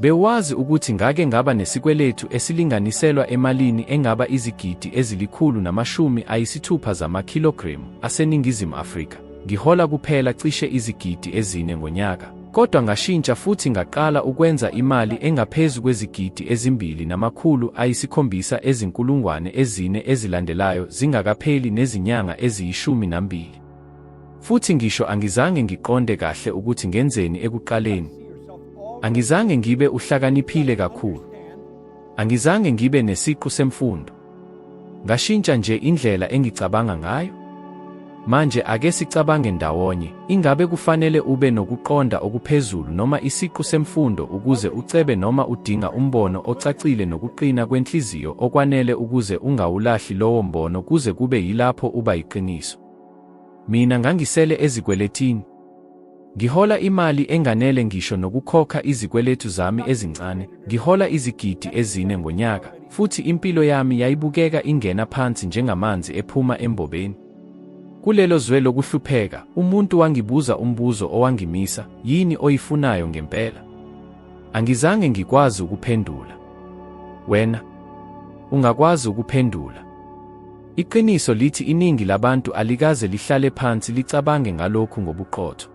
Bewazi ukuthi ngake ngaba nesikweletu esilinganiselwa emalini engaba izigidi ezili-160 zamakhilogremu aseNingizimu Afrika. Ngihola kuphela cishe izigidi ezine ngonyaka, kodwa ngashintsha futhi ngaqala ukwenza imali engaphezu kwezigidi ezi-2.7 ezilandelayo zingakapheli nezinyanga eziyi-12. Futhi ngisho angizange ngiqonde kahle ukuthi ngenzeni ekuqaleni. Angizange ngibe uhlakaniphile kakhulu. Angizange ngibe nesiqu semfundo. Ngashintsha nje indlela engicabanga ngayo. Manje ake sicabange ndawonye, ingabe kufanele ube nokuqonda okuphezulu noma isiqu semfundo ukuze ucebe noma udinga umbono ocacile nokuqina kwenhliziyo okwanele ukuze ungawulahli lowo mbono kuze kube yilapho uba yiqiniso? Mina ngangisele ezikweletini. Ngihola imali enganele ngisho nokukhokha izikweletu zami ezincane. Ngihola izigidi ezine ngonyaka, futhi impilo yami yayibukeka ingena phansi njengamanzi ephuma embobeni. Kulelo zwe lokuhlupheka, umuntu wangibuza umbuzo owangimisa, yini oyifunayo ngempela? Angizange ngikwazi ukuphendula. Wena ungakwazi ukuphendula. Iqiniso lithi iningi labantu alikaze lihlale phansi licabange ngalokhu ngobuqotho.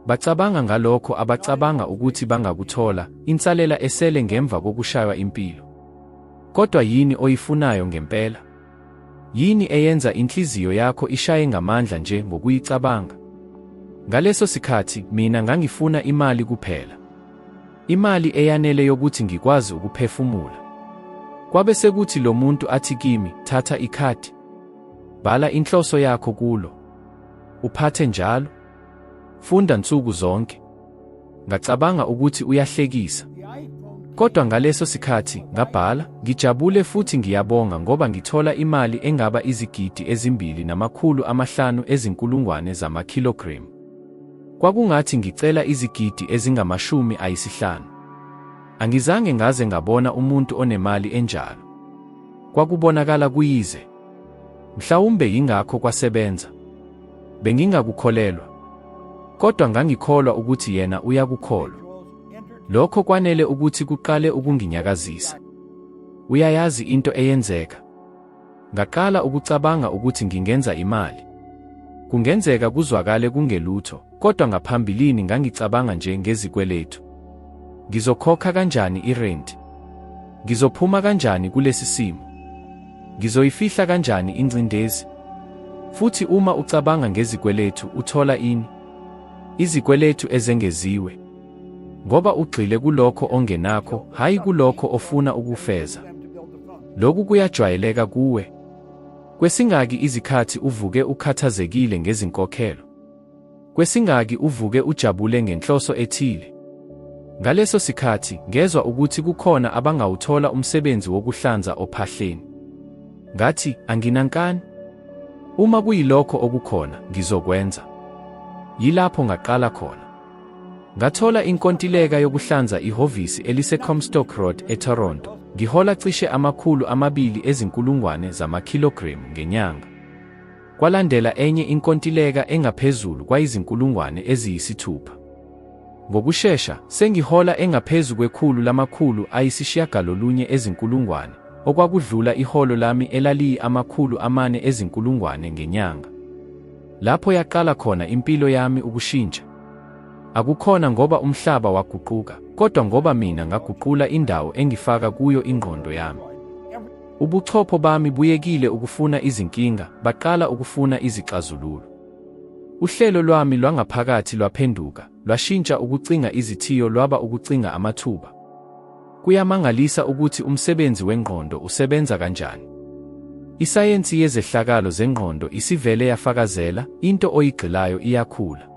Bacabanga ngalokho abacabanga ukuthi bangakuthola, insalela esele ngemva kokushaywa impilo. Kodwa yini oyifunayo ngempela? Yini eyenza inhliziyo yakho ishaye ngamandla nje ngokuyicabanga? Ngaleso sikhathi mina ngangifuna imali kuphela. Imali eyanele yokuthi ngikwazi ukuphefumula. Kwabe sekuthi lo muntu athi kimi, "Thatha ikhadi. Bhala inhloso yakho kulo. Uphathe njalo. Funda nsuku zonke." Ngacabanga ukuthi uyahlekisa. Kodwa ngaleso sikhathi ngabhala, ngijabule futhi ngiyabonga ngoba ngithola imali engaba izigidi ezi-2.5 zamakhilogremu. Kwakungathi ngicela izigidi ezingama-50. Angizange ngaze ngabona umuntu onemali enjalo. Kwakubonakala kuyize. Mhlawumbe yingakho kwasebenza. Bengingakukholelwa. Kodwa ngangikholwa ukuthi yena uyakukholwa. Lokho kwanele ukuthi kuqale ukunginyakazisa. Uyayazi into eyenzeka. Ngaqala ukucabanga ukuthi ngingenza imali. Kungenzeka kuzwakale kungelutho, kodwa ngaphambilini ngangicabanga nje ngezikweletu. Ngizokhokha kanjani irent? Ngizophuma kanjani kulesi simo? Ngizoyifihla kanjani ingcindezi? Futhi uma ucabanga ngezikweletu uthola ini? Izikweletu ezengeziwe. Ngoba ugxile kulokho ongenakho, hayi kulokho ofuna ukufeza. Lokhu kuyajwayeleka kuwe. Kwesingaki izikhathi uvuke ukhathazekile ngezinkokhelo? Kwesingaki uvuke ujabule ngenhloso ethile? Ngaleso sikhathi ngezwa ukuthi kukhona abangawuthola umsebenzi wokuhlanza ophahleni. Ngathi, anginankani? Uma kuyilokho okukhona, ngizokwenza. Yilapho ngaqala khona. Ngathola inkontileka yokuhlanza ihhovisi elise-Comstock Road eToronto. Ngihola cishe $200,000 zamakhilogremu ngenyanga. Kwalandela enye inkontileka engaphezulu kwayizinkulungwane eziyisi-6. Ngokushesha, sengihola engaphezu $190,000 ezinkulungwane, okwakudlula iholo lami elaliyi-400,000 ngenyanga. Lapho yaqala khona impilo yami ukushintsha. Akukhona ngoba umhlaba waguquka, kodwa ngoba mina ngaguqula indawo engifaka kuyo ingqondo yami. Ubuchopho bami buyekile ukufuna izinkinga, baqala ukufuna izixazululo. Uhlelo lwami lwangaphakathi lwaphenduka, lwashintsha ukucinga izithiyo lwaba ukucinga amathuba. Kuyamangalisa ukuthi umsebenzi wengqondo usebenza kanjani. Isayensi yezehlakalo zengqondo isivele yafakazela, into oyigxilayo iyakhula.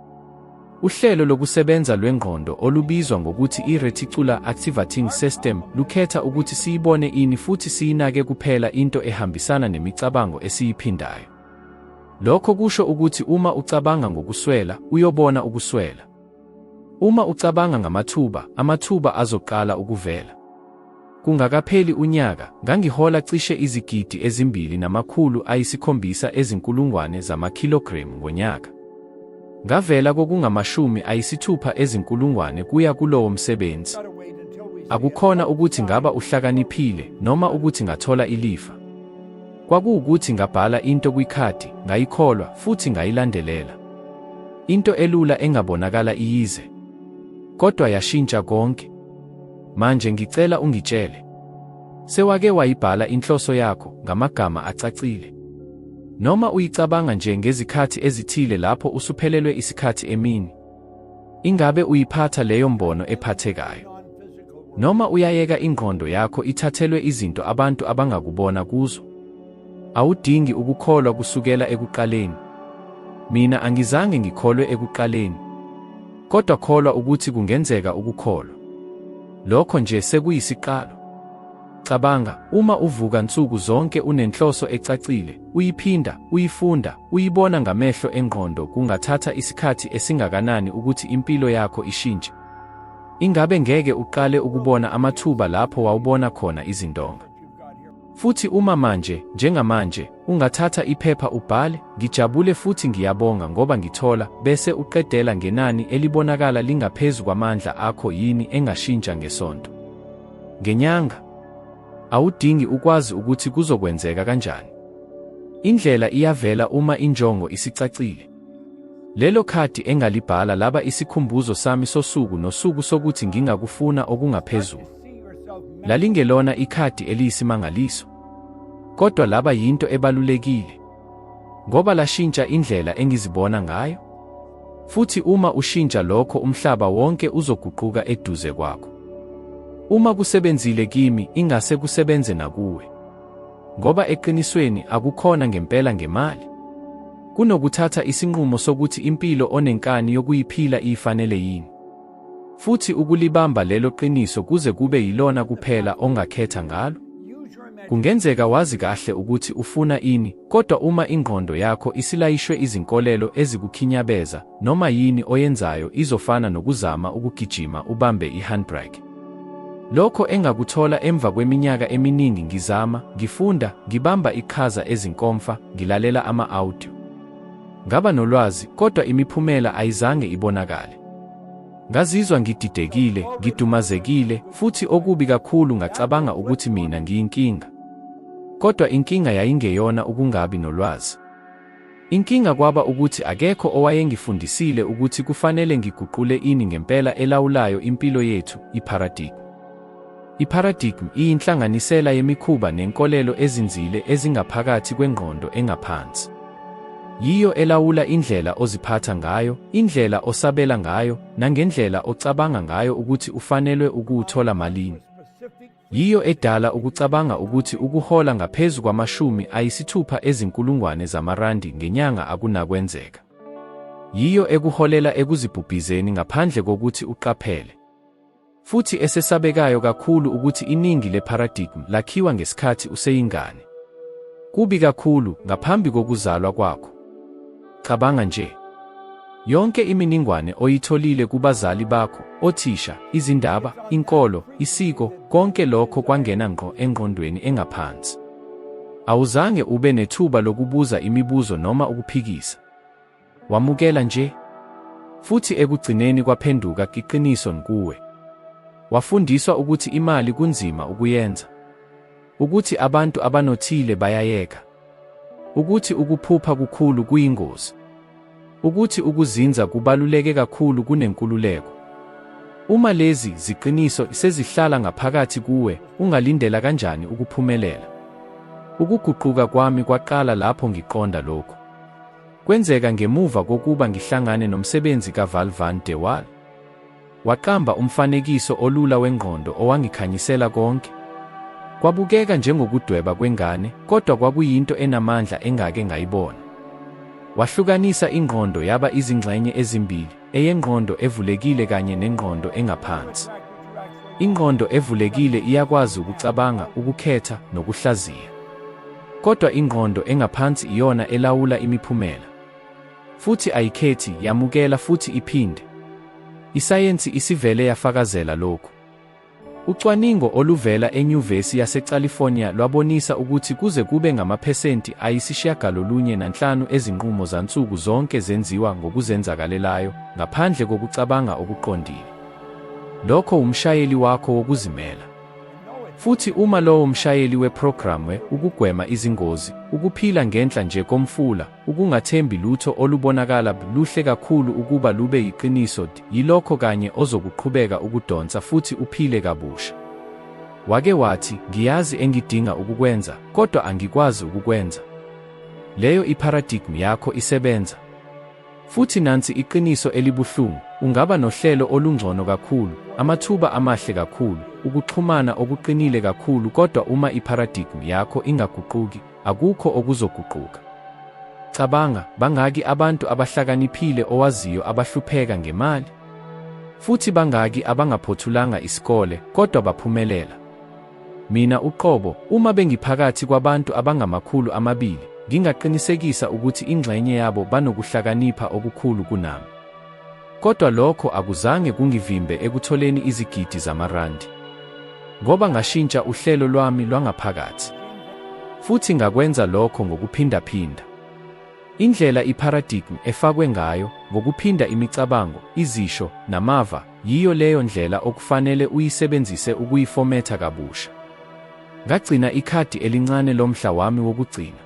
Uhlelo lokusebenza lwengqondo olubizwa ngokuthi i-reticular activating system lukhetha ukuthi siyibone ini futhi siyinake kuphela into ehambisana nemicabango esiyiphindayo. Lokho kusho ukuthi uma ucabanga ngokuswela, uyobona ukuswela. Uma ucabanga ngamathuba, amathuba azoqala ukuvela. Kungakapheli unyaka, ngangihola cishe izigidi ezi-2.7 zamakhilogremu ngonyaka. Ngavela kokungamashumi ayisithupha ezinkulungwane kuya kulowo msebenzi. Akukhona ukuthi ngaba uhlakaniphile noma ukuthi ngathola ilifa. Kwakuwukuthi ngabhala into kwikhadi, ngayikholwa futhi ngayilandelela. Into elula engabonakala iyize. Kodwa yashintsha konke. Manje ngicela ungitshele. Sewake wayibhala inhloso yakho ngamagama acacile? Noma uyicabanga nje ngezikhathi ezithile lapho usuphelelwe isikhathi emini? Ingabe uyiphatha leyo mbono ephathekayo? Noma uyayeka ingqondo yakho ithathelwe izinto abantu abangakubona kuzo? Awudingi ukukholwa kusukela ekuqaleni. Mina angizange ngikholwe ekuqaleni. Kodwa kholwa ukuthi kungenzeka ukukholwa. Lokho nje sekuyisiqalo. Cabanga, uma uvuka nsuku zonke unenhloso ecacile, uyiphinda, uyifunda, uyibona ngamehlo engqondo, kungathatha isikhathi esingakanani ukuthi impilo yakho ishintshe? Ingabe ngeke uqale ukubona amathuba lapho wawubona khona izindonga? Futhi uma manje, njengamanje, ungathatha iphepha ubhale, ngijabule futhi ngiyabonga ngoba ngithola, bese uqedela ngenani elibonakala lingaphezu kwamandla akho yini engashintsha ngesonto, ngenyanga? Awudingi ukwazi ukuthi kuzokwenzeka kanjani. Indlela iyavela uma injongo isicacile. Lelo khadi engalibhala laba isikhumbuzo sami sosuku nosuku sokuthi ngingakufuna okungaphezulu. Lalingelona ikhadi eliyisimangaliso. Kodwa laba yinto ebalulekile. Ngoba lashintsha indlela engizibona ngayo. Futhi uma ushintsha lokho umhlaba wonke uzoguquka eduze kwakho. Uma kusebenzile kimi, ingase kusebenze nakuwe. Ngoba eqinisweni akukhona ngempela ngemali. Kunokuthatha isinqumo sokuthi impilo onenkani yokuyiphila ifanele yini. Futhi ukulibamba lelo qiniso kuze kube yilona kuphela ongakhetha ngalo. Kungenzeka wazi kahle ukuthi ufuna ini, kodwa uma ingqondo yakho isilayishwe izinkolelo ezikukhinyabeza, noma yini oyenzayo izofana nokuzama ukugijima ubambe ihandbrake. Lokho engakuthola emva kweminyaka eminingi ngizama, ngifunda, ngibamba iqhaza ezinkomfa, ngilalela ama-audio. Ngaba nolwazi, kodwa imiphumela ayizange ibonakale. Ngazizwa ngididekile, ngidumazekile, futhi okubi kakhulu ngacabanga ukuthi mina ngiyinkinga. Kodwa inkinga yayingeyona ukungabi nolwazi. Inkinga kwaba ukuthi akekho owayengifundisile ukuthi kufanele ngiguqule ini ngempela elawulayo impilo yethu, iparadigm. Iparadigm iyinhlanganisela yemikhuba nenkolelo ezinzile ezingaphakathi kwengqondo engaphansi. Yiyo elawula indlela oziphatha ngayo, indlela osabela ngayo, nangendlela ocabanga ngayo ukuthi ufanelwe ukuthola malini. Yiyo edala ukucabanga ukuthi ukuhola ngaphezu kwama$60,000 zamarandi ngenyanga akunakwenzeka. Yiyo ekuholela ekuzibhubhizeni ngaphandle kokuthi uqaphele. Futhi esesabekayo kakhulu ukuthi iningi leparadigm lakhiwa ngesikhathi useyingane. Kubi kakhulu ngaphambi kokuzalwa kwakho. Cabanga nje. Yonke iminingwane oyitholile kubazali bakho, othisha, izindaba, inkolo, isiko, konke lokho kwangena ngqo engqondweni engaphansi. Awuzange ube nethuba lokubuza imibuzo noma ukuphikisa. Wamukela nje. Futhi ekugcineni kwaphenduka iqiniso kuwe. Wafundiswa ukuthi imali kunzima ukuyenza. Ukuthi abantu abanothile bayayeka. Ukuthi ukuphupha kukhulu kuyingozi. Ukuthi ukuzinza kubaluleke kakhulu kunenkululeko. Uma lezi ziqiniso sezihlala ngaphakathi kuwe, ungalindela kanjani ukuphumelela? Ukuguquka kwami kwaqala lapho ngiqonda lokho. Kwenzeka ngemuva kokuba ngihlangane nomsebenzi kaVal van der Waal. Waqamba umfanekiso olula wengqondo owangikhanyisela konke. Kwabukeka njengokudweba kwengane, kodwa kwakuyinto enamandla engake ngayibona. Wahlukanisa ingqondo yaba izingxenye ezimbili, eyengqondo evulekile kanye nengqondo engaphansi. Ingqondo evulekile iyakwazi ukucabanga, ukukhetha, nokuhlaziya. Kodwa ingqondo engaphansi iyona elawula imiphumela. Futhi ayikhethi, yamukela futhi iphinde. Isayensi isivele yafakazela lokhu. Ucwaningo oluvela eNyuvesi yaseCalifornia lwabonisa ukuthi kuze kube ngamaphesenti ayisishiyagalolunye ezinqumo zansuku zonke zenziwa ngokuzenzakalelayo, ngaphandle kokucabanga okuqondile. Lokho umshayeli wakho wokuzimela. Futhi uma lowo mshayeli weprogramu ukugwema izingozi, ukuphila ngenhla nje komfula, ukungathembi lutho olubonakala luhle kakhulu ukuba lube yiqiniso, yilokho kanye ozokuqhubeka ukudonsa futhi uphile kabusha. Wake wathi, ngiyazi engidinga ukukwenza, kodwa angikwazi ukukwenza. Leyo iparadigm yakho isebenza. Futhi nansi iqiniso elibuhlungu, ungaba nohlelo olungcono kakhulu, amathuba amahle kakhulu, ukuxhumana okuqinile kakhulu, kodwa uma iparadigm yakho ingaguquki, akukho okuzoguquka. Cabanga, bangaki abantu abahlakaniphile owaziyo abahlupheka ngemali? Futhi bangaki abangaphothulanga isikole, kodwa baphumelela? Mina uqobo, uma bengiphakathi kwabantu abangama200, ngingaqinisekisa ukuthi ingxenye yabo banokuhlakanipha okukhulu kunami. Kodwa lokho akuzange kungivimbe ekutholeni izigidi zamarandi. Ngoba ngashintsha uhlelo lwami lwangaphakathi. Futhi ngakwenza lokho ngokuphindaphinda. Indlela iparadigm efakwe ngayo, ngokuphinda imicabango, izisho, namava, yiyo leyo ndlela okufanele uyisebenzise ukuyifometha kabusha. Ngagcina ikhadi elincane lomhla wami wokugcina.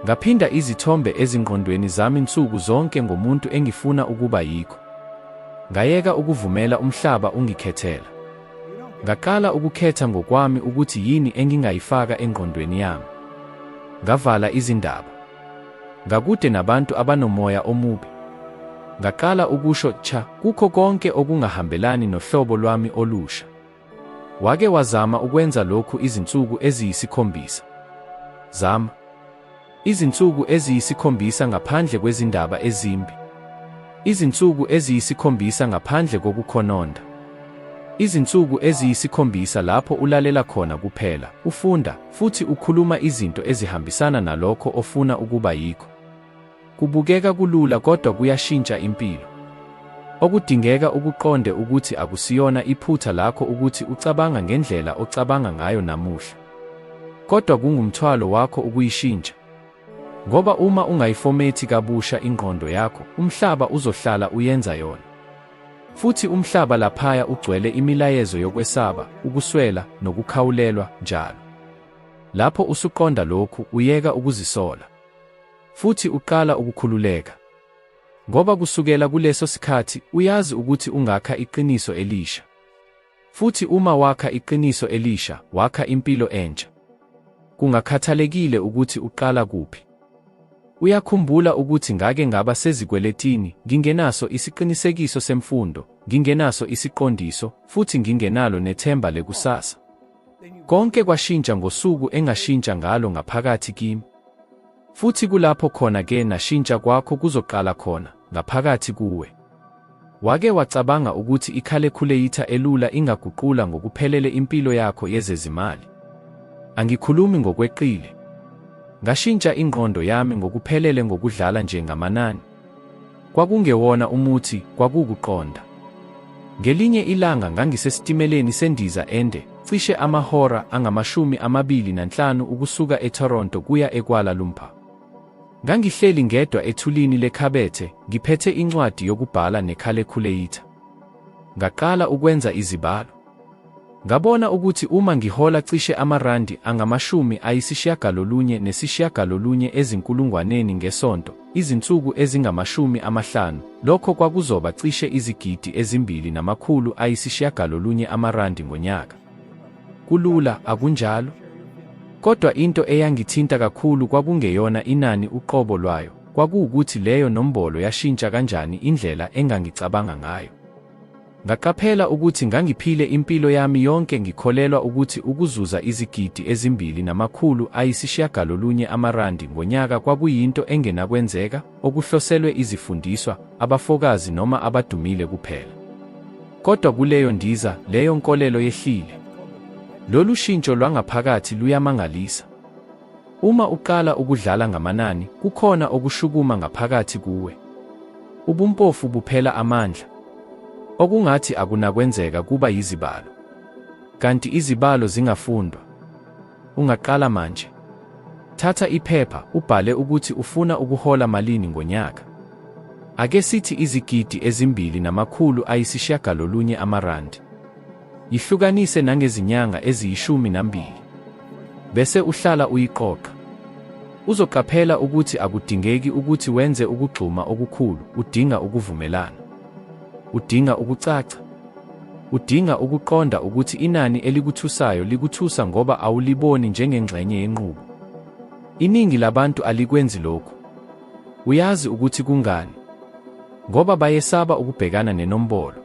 Ngaphinda izithombe ezingqondweni zami nsuku zonke ngomuntu engifuna ukuba yikho. Ngayeka ukuvumela umhlaba ungikhethela. Ngaqala ukukhetha ngokwami ukuthi yini engingayifaka engqondweni yami. Ngavala izindaba. Ngakude nabantu abanomoya omubi. Ngaqala ukusho cha kukho konke okungahambelani nohlobo lwami olusha. Wake wazama ukwenza lokhu izinsuku eziyisikhombisa. Zama. Izinsuku eziyisikhombisa ngaphandle kwezindaba ezimbi. Izinsuku eziyisikhombisa ngaphandle kokukhononda. Izinsuku eziyisikhombisa lapho ulalela khona kuphela, ufunda, futhi ukhuluma izinto ezihambisana nalokho ofuna ukuba yikho. Kubukeka kulula kodwa kuyashintsha impilo. Okudingeka ukuqonde ukuthi akusiyona iphutha lakho ukuthi ucabanga ngendlela ocabanga ngayo namuhla. Kodwa kungumthwalo wakho ukuyishintsha. Ngoba uma ungayifomethi kabusha ingqondo yakho, umhlaba uzohlala uyenza yona. Futhi umhlaba laphaya ugcwele imilayezo yokwesaba, ukuswela, nokukhawulelwa njalo. Lapho usuqonda lokhu, uyeka ukuzisola. Futhi uqala ukukhululeka. Ngoba kusukela kuleso sikhathi, uyazi ukuthi ungakha iqiniso elisha. Futhi uma wakha iqiniso elisha, wakha impilo entsha. Kungakhathalekile ukuthi uqala kuphi. Uyakhumbula ukuthi ngake ngaba sezikweletini, ngingenaso isiqinisekiso semfundo, ngingenaso isiqondiso, futhi ngingenalo nethemba lekusasa. Konke kwashintsha ngosuku engashintsha ngalo ngaphakathi kimi. Futhi kulapho khona-ke nashintsha kwakho kuzoqala khona, ngaphakathi kuwe. Wake wacabanga ukuthi ikhalekhuletha elula ingaguqula ngokuphelele impilo yakho yezezimali? Angikhulumi ngokweqile. Ngashintsha ingqondo yami ngokuphelele ngokudlala nje ngamanani. Kwakungewona umuthi, kwakukuqonda. Ngelinye ilanga ngangisesitimeleni sendiza ende, cishe amahora angama-25 ukusuka eToronto kuya eKuala Lumpur. Ngangihleli ngedwa ethulini lekhabethe, ngiphethe incwadi yokubhala nekhalekhuletha. Ngaqala ukwenza izibalo. Ngabona ukuthi uma ngihola cishe amarandi angama-990 ezinkulungwaneni ngesonto, izinsuku ezingama-50, lokho kwakuzoba cishe izigidi 2,990 amarandi ngonyaka. Kulula, akunjalo? Kodwa into eyangithinta kakhulu kwakungeyona inani uqobo lwayo, kwakuwukuthi leyo nombolo yashintsha kanjani indlela engangicabanga ngayo. Ngaqaphela ukuthi ngangiphile impilo yami yonke ngikholelwa ukuthi ukuzuza izigidi 2,990 amarandi ngonyaka kwakuyinto engenakwenzeka, okuhloselwe izifundiswa, abafokazi noma abadumile kuphela. Kodwa kuleyo ndiza, leyo nkolelo yehlile. Lolu shintsho lwangaphakathi luyamangalisa. Uma uqala ukudlala ngamanani, kukhona okushukuma ngaphakathi kuwe. Ubumpofu buphela amandla. Okungathi akunakwenzeka kuba yizibalo. Kanti izibalo zingafundwa. Ungaqala manje. Thatha iphepha, ubhale ukuthi ufuna ukuhola malini ngonyaka. Ake sithi izigidi ezimbili namakhulu ayisishiyagalolunye amarandi. Yihlukanise nangezinyanga eziyi12. Bese uhlala uyiqoqa. Uzoqaphela ukuthi akudingeki ukuthi wenze ukugxuma okukhulu, udinga ukuvumelana. Udinga ukucaca. Udinga ukuqonda ukuthi inani elikuthusayo likuthusa ngoba awuliboni njengengxenye yenqubo. Iningi labantu alikwenzi lokhu. Uyazi ukuthi kungani? Ngoba bayesaba ukubhekana nenombolo.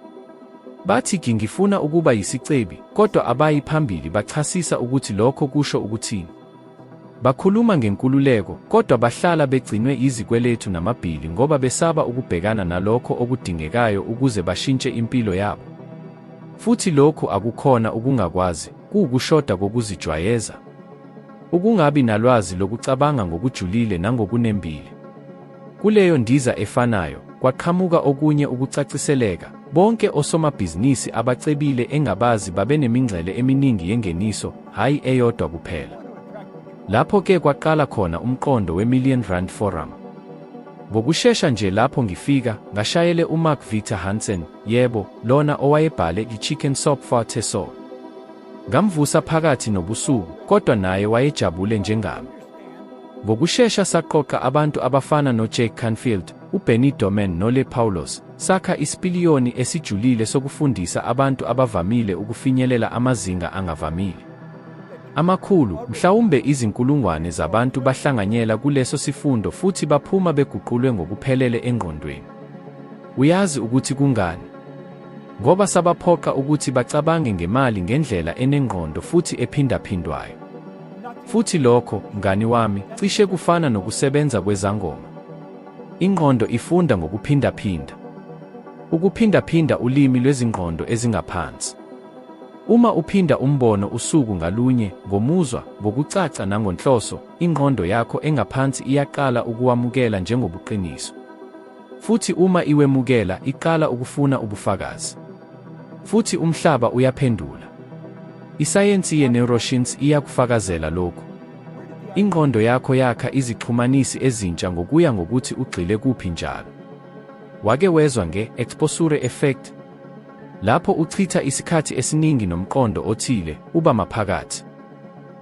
Bathi ngifuna ukuba yisicebi, kodwa abayi phambili bachasisa ukuthi lokho kusho ukuthini. Bakhuluma ngenkululeko, kodwa bahlala begcinwe izikweletu namabhili ngoba besaba ukubhekana nalokho okudingekayo ukuze bashintshe impilo yabo. Futhi lokhu akukhona ukungakwazi, kuwukushoda kokuzijwayeza. Ukungabi nalwazi lokucabanga ngokujulile nangokunembile. Kuleyo ndiza efanayo, kwaqhamuka okunye ukucaciseleka. Bonke osomabhizinisi abacebile engabazi babenemingcele eminingi yengeniso, hayi eyodwa kuphela. Lapho-ke kwaqala khona umqondo we-Million Rand Forum. Ngokushesha nje lapho ngifika, ngashayele uMark Victor Hansen, yebo, lona owayebhale iChicken Soup for the Soul. Ngamvusa phakathi nobusuku, kodwa naye wayejabule njengami. Ngokushesha saqoqa abantu abafana noJack Canfield, uBenny Domen noLe Paulos, sakha isipiliyoni esijulile sokufundisa abantu abavamile ukufinyelela amazinga angavamile. Amakhulu, mhlawumbe izinkulungwane zabantu bahlanganyela kuleso sifundo futhi baphuma beguqulwe ngokuphelele engqondweni. Uyazi ukuthi kungani? Ngoba sabaphoqa ukuthi bacabange ngemali ngendlela enengqondo futhi ephindaphindwayo. Futhi lokho, mngani wami, cishe kufana nokusebenza kwezangoma. Ingqondo ifunda ngokuphindaphinda. Ukuphindaphinda ulimi lwezingqondo ezingaphansi. Uma uphinda umbono usuku ngalunye, ngomuzwa, ngokucaca nangonhloso, ingqondo yakho engaphansi iyaqala ukuwamukela njengobuqiniso. Futhi uma iwemukela, iqala ukufuna ubufakazi. Futhi umhlaba uyaphendula. Isayensi ye-neuroscience iyakufakazela lokhu. Ingqondo yakho yakha izixhumanisi ezintsha ngokuya ngokuthi ugxile kuphi njalo. Wake wezwa nge-exposure effect? Lapho uchitha isikhathi esiningi nomqondo othile, uba maphakathi.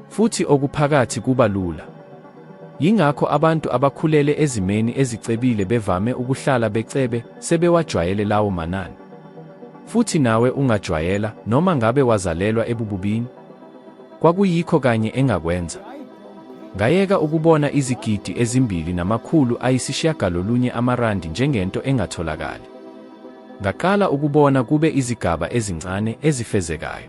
Futhi okuphakathi kuba lula. Yingakho abantu abakhulele ezimeni ezicebile bevame ukuhlala becebe, sebewajwayele lawo manani. Futhi nawe ungajwayela, noma ngabe wazalelwa ebububini. Kwakuyikho kanye engakwenza. Ngayeka ukubona izigidi ezimbili namakhulu ayisishiyagalolunye amarandi njengento engatholakali. Ngaqala ukubona kube izigaba ezincane ezifezekayo.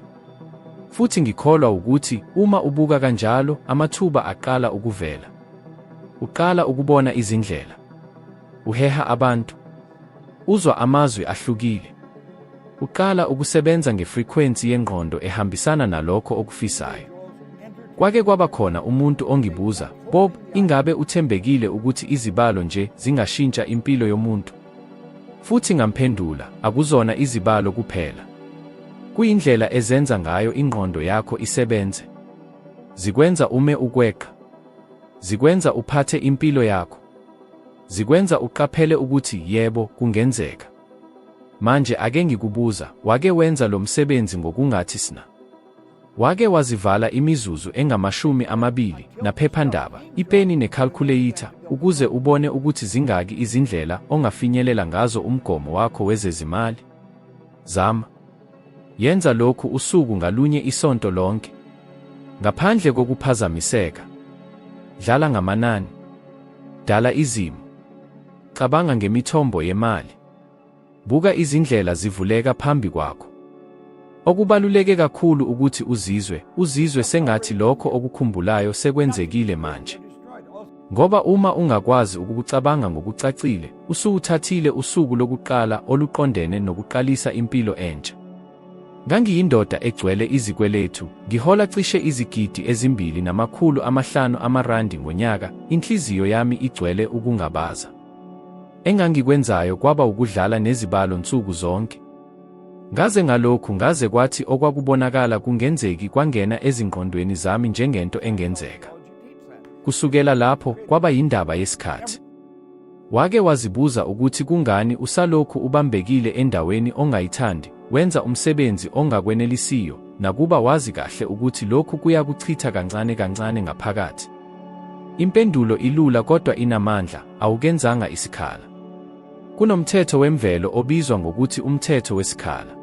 Futhi ngikholwa ukuthi uma ubuka kanjalo, amathuba aqala ukuvela. Uqala ukubona izindlela. Uheha abantu. Uzwa amazwi ahlukile. Uqala ukusebenza ngefrequency yengqondo ehambisana nalokho okufisayo. Kwake kwaba khona umuntu ongibuza, Bob, ingabe uthembekile ukuthi izibalo nje zingashintsha impilo yomuntu? Futhi ngamphendula, akuzona izibalo kuphela. Kuyindlela ezenza ngayo ingqondo yakho isebenze. Zikwenza ume ukweqa. Zikwenza uphathe impilo yakho. Zikwenza uqaphele ukuthi yebo, kungenzeka. Manje ake ngikubuza, wake wenza lo msebenzi ngokungathi sina? Wake wazivala imizuzu engama-20 naphephandaba, ipeni necalculator, ukuze ubone ukuthi zingaki izindlela ongafinyelela ngazo umgomo wakho wezezimali? Zama. Yenza lokhu usuku ngalunye isonto lonke. Ngaphandle kokuphazamiseka. Dlala ngamanani. Dala izimo. Cabanga ngemithombo yemali. Buka izindlela zivuleka phambi kwakho. Okubaluleke kakhulu ukuthi uzizwe sengathi lokho okukhumbulayo sekwenzekile manje. Ngoba uma ungakwazi ukucabanga ngokucacile, usuthathile usuku lokuqala oluqondene nokuqalisa impilo entsha. Ngangiyindoda egcwele izikweletu, ngihola cishe izigidi ezimbili namakhulu amahlanu amarandi ngonyaka, inhliziyo yami igcwele ukungabaza. Engangikwenzayo kwaba ukudlala nezibalo nsuku zonke. Ngaze kwathi okwakubonakala kungenzeki kwangena ezingqondweni zami njengento engenzeka. Kusukela lapho kwaba yindaba yesikhathi. Wake wazibuza ukuthi kungani usalokhu ubambekile endaweni ongayithandi, wenza umsebenzi ongakwenelisiyo, nakuba wazi kahle ukuthi lokhu kuyakuchitha kancane kancane ngaphakathi? Impendulo ilula kodwa inamandla: awukenzanga isikhala. Kunomthetho wemvelo obizwa ngokuthi umthetho wesikhala.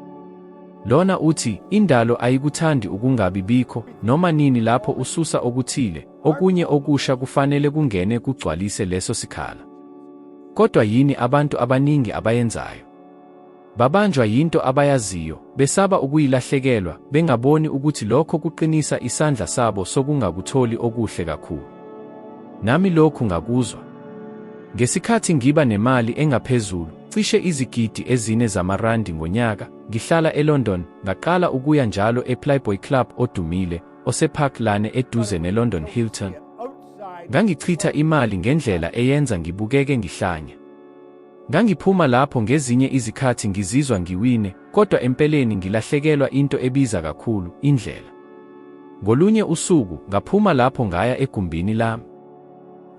Lona uthi, indalo ayikuthandi ukungabi bikho, noma nini lapho ususa okuthile, okunye okusha kufanele kungene kugcwalise leso sikhala. Kodwa yini abantu abaningi abayenzayo? Babanjwa yinto abayaziyo, besaba ukuyilahlekelwa, bengaboni ukuthi lokho kuqinisa isandla sabo sokungakutholi okuhle kakhulu. Nami lokhu ngakuzwa. Ngesikhathi ngiba nemali engaphezulu, cishe izigidi ezine zamarandi ngonyaka, ngihlala eLondon, ngaqala ukuya njalo ePlayboy Club odumile, osePark Lane eduze neLondon Hilton. Ngangichitha imali ngendlela eyenza ngibukeke ngihlanya. Ngangiphuma lapho ngezinye izikhathi ngizizwa ngiwine, kodwa empeleni ngilahlekelwa into ebiza kakhulu, indlela. Ngolunye usuku, ngaphuma lapho ngaya egumbini lami.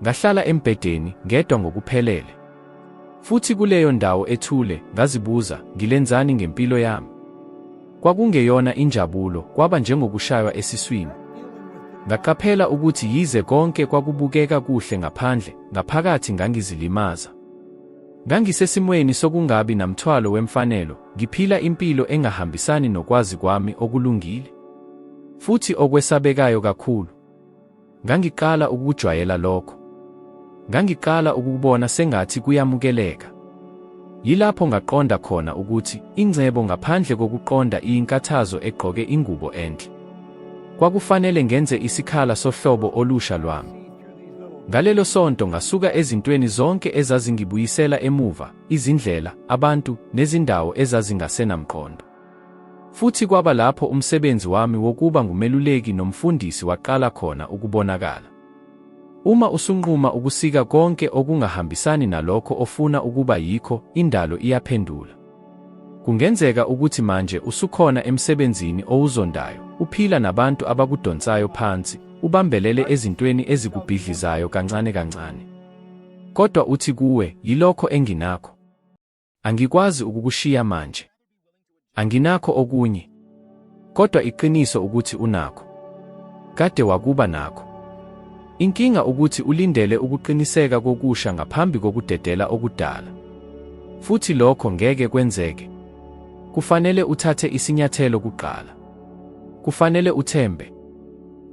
Ngahlala embhedeni, ngedwa ngokuphelele. Futhi kuleyo ndawo ethule, ngazibuza, ngilenzani ngempilo yami? Kwakungeyona injabulo, kwaba njengokushaywa esiswini. Ngaqaphela ukuthi yize konke kwakubukeka kuhle ngaphandle, ngaphakathi ngangizilimaza. Ngangisesimweni sokungabi namthwalo wemfanelo, ngiphila impilo engahambisani nokwazi kwami okulungile. Futhi okwesabekayo kakhulu, ngangiqala ukujwayela lokho. Ngangiqala ukubona sengathi kuyamukeleka. Yilapho ngaqonda khona ukuthi ingcebo ngaphandle kokuqonda iyinkathazo egqoke ingubo enhle. Kwakufanele ngenze isikhala sohlobo olusha lwami. Ngalelo sonto ngasuka ezintweni zonke ezazingibuyisela emuva, izindlela, abantu, nezindawo ezazingasenamqondo. Futhi kwaba lapho umsebenzi wami wokuba ngumeluleki nomfundisi waqala khona ukubonakala. Uma usunquma ukusika konke okungahambisani nalokho ofuna ukuba yikho, indalo iyaphendula. Kungenzeka ukuthi manje usukhona emsebenzini owuzondayo, uphila nabantu abakudonsayo phansi, ubambelele ezintweni ezikubhidlizayo kancane kancane. Kodwa uthi kuwe, yilokho enginakho. Angikwazi ukukushiya manje. Anginakho okunye. Kodwa iqiniso ukuthi unakho. Kade wakuba nakho. Inkinga ukuthi ulindele ukuqiniseka kokusha ngaphambi kokudedela okudala. Futhi lokho ngeke kwenzeke. Kufanele uthathe isinyathelo kuqala. Kufanele uthembe.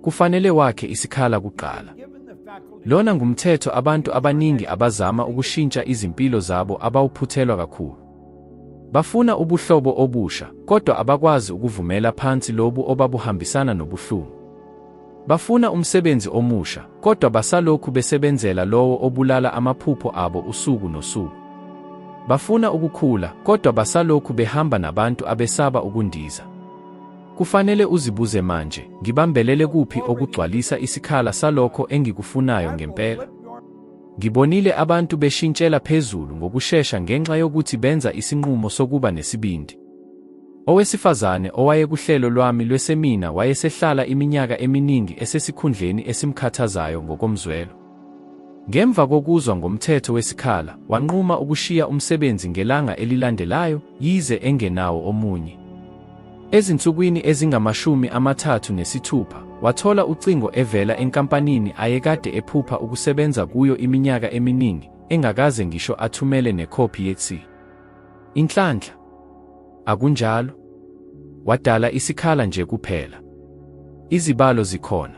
Kufanele wakhe isikhala kuqala. Lona ngumthetho abantu abaningi abazama ukushintsha izimpilo zabo abawuphuthelwa kakhulu. Bafuna ubuhlobo obusha, kodwa abakwazi ukuvumela phansi lobu obabuhambisana nobuhlungu. Bafuna umsebenzi omusha, kodwa basalokhu besebenzela lowo obulala amaphupho abo usuku nosuku. Bafuna ukukhula, kodwa basalokhu behamba nabantu abesaba ukundiza. Kufanele uzibuze manje, ngibambelele kuphi okugcwalisa isikhala salokho engikufunayo ngempela? Ngibonile abantu beshintshela phezulu ngokushesha ngenxa yokuthi benza isinqumo sokuba nesibindi. Owesifazane owayekuhlelo lwami lwesemina wayesehlala iminyaka eminingi esesikhundleni esimkhathazayo ngokomzwelo. Ngemva kokuzwa ngomthetho wesikhala, wanquma ukushiya umsebenzi ngelanga elilandelayo, yize engenawo omunye. Ezinsukwini ezingama-36, wathola ucingo evela enkampanini ayekade ephupha ukusebenza kuyo iminyaka eminingi, engakaze ngisho athumele nekhophi yethi. Inhlanhla. Akunjalo. Wadala isikhala nje kuphela. Izibalo zikhona.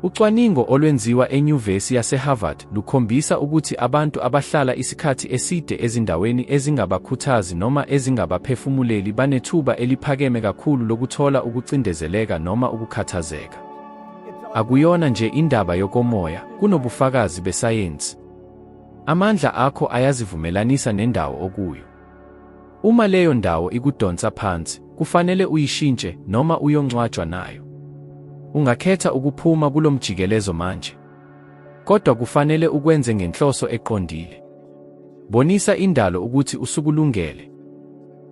Ucwaningo olwenziwa eNyuvesi yaseHarvard lukhombisa ukuthi abantu abahlala isikhathi eside ezindaweni ezingabakhuthazi noma ezingabaphefumuleli banethuba eliphakeme kakhulu lokuthola ukucindezeleka noma ukukhathazeka. Akuyona nje indaba yokomoya, kunobufakazi besayensi. Amandla akho ayazivumelanisa nendawo okuyo. Uma leyo ndawo ikudonsa phansi, kufanele uyishintshe noma uyongcwatshwa nayo. Ungakhetha ukuphuma kulomjikelezo manje. Kodwa kufanele ukwenze ngenhloso eqondile. Bonisa indalo ukuthi usukulungele.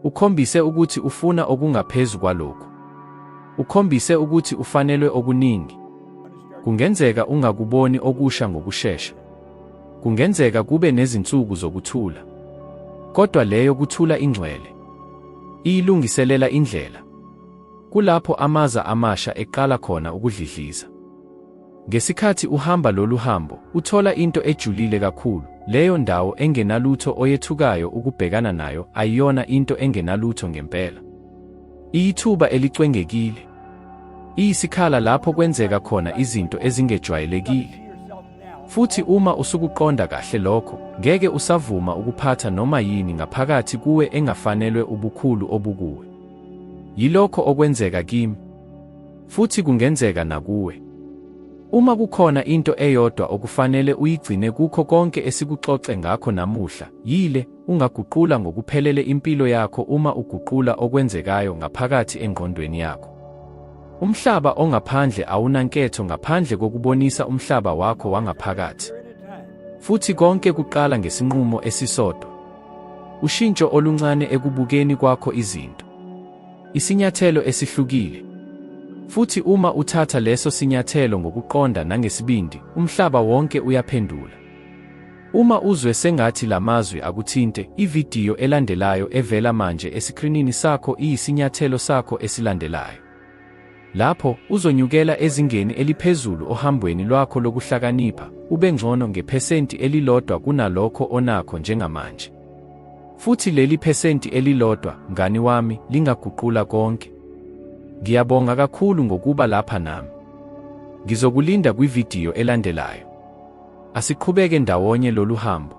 Ukhombise ukuthi ufuna okungaphezu kwalokho. Ukhombise ukuthi ufanelwe okuningi. Kungenzeka ungakuboni okusha ngokusheshsha. Kungenzeka kube nezinsuku zokuthula. Kodwa leyo kuthula ingcwele iyilungiselela indlela. Kulapho amaza amasha eqala khona ukudlidliza. Ngesikhathi uhamba lolu hambo, uthola into ejulile kakhulu. Leyo ndawo engenalutho oyethukayo ukubhekana nayo ayiyona into engenalutho ngempela. Iyithuba elicwengekile. Iyisikhala lapho kwenzeka khona izinto ezingejwayelekile. Futhi uma usukuqonda kahle lokho, ngeke usavuma ukuphatha noma yini ngaphakathi kuwe engafanelwe ubukhulu obukuwe. Yilokho okwenzeka kimi. Futhi kungenzeka nakuwe. Uma kukhona into eyodwa okufanele uyigcine kukho konke esikuxoxe ngakho namuhla, yile: ungaguqula ngokuphelele impilo yakho uma uguqula okwenzekayo ngaphakathi engqondweni yakho. Umhlaba ongaphandle awunanketho ngaphandle kokubonisa umhlaba wakho wangaphakathi. Futhi konke kuqala ngesinqumo esisodwa. Ushintsho oluncane ekubukeni kwakho izinto. Isinyathelo esihlukile. Futhi uma uthatha leso sinyathelo ngokuqonda nangesibindi, umhlaba wonke uyaphendula. Uma uzwe sengathi lamazwi akuthinte, ividiyo elandelayo evela manje esikrinini sakho iyisinyathelo sakho esilandelayo. Lapho uzonyukela ezingeni eliphezulu ohambweni lwakho lokuhlakanipha, ube ngcono ngephesenti elilodwa kunalokho onakho njengamanje. Futhi leli phesenti elilodwa, mngani wami, lingaguqula konke. Ngiyabonga kakhulu ngokuba lapha nami. Ngizokulinda kwividiyo elandelayo. Asiqhubeke ndawonye lolu hambo.